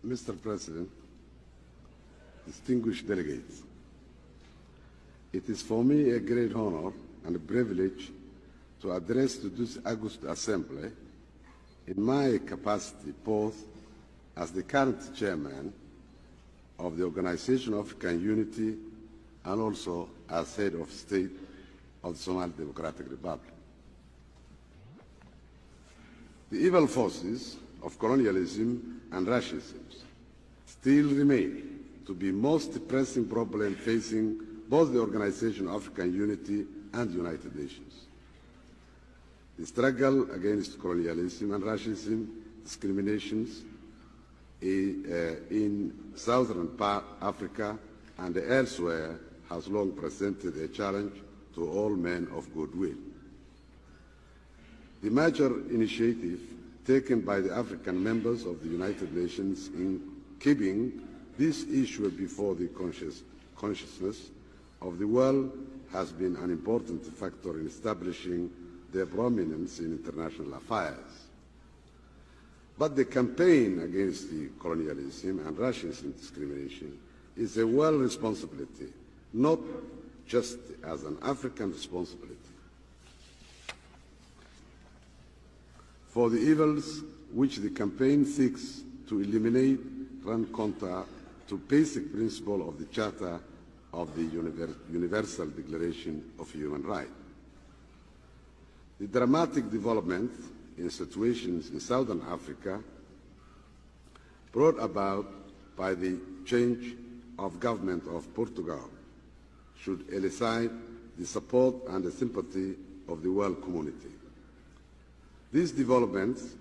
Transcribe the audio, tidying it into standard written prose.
Mr. President, distinguished delegates, it is for me a great honor and a privilege to address to this August Assembly in my capacity both as the current chairman of the Organization of African Unity and also as head of state of the Somali Democratic Republic. The evil forces of colonialism and racism still remain to be most pressing problem facing both the Organization of African Unity and the United Nations. The struggle against colonialism and racism discriminations in southern Africa and elsewhere has long presented a challenge to all men of goodwill. The major initiative taken by the African members of the United Nations in keeping this issue before the consciousness of the world has been an important factor in establishing their prominence in international affairs. But the campaign against the colonialism and racism discrimination is a world responsibility, not just as an African responsibility. For the evils which the campaign seeks to eliminate run counter to basic principle of the Charter of the Universal Declaration of Human Rights. The dramatic development in situations in Southern Africa brought about by the change of government of Portugal should elicit the support and the sympathy of the world community. These developments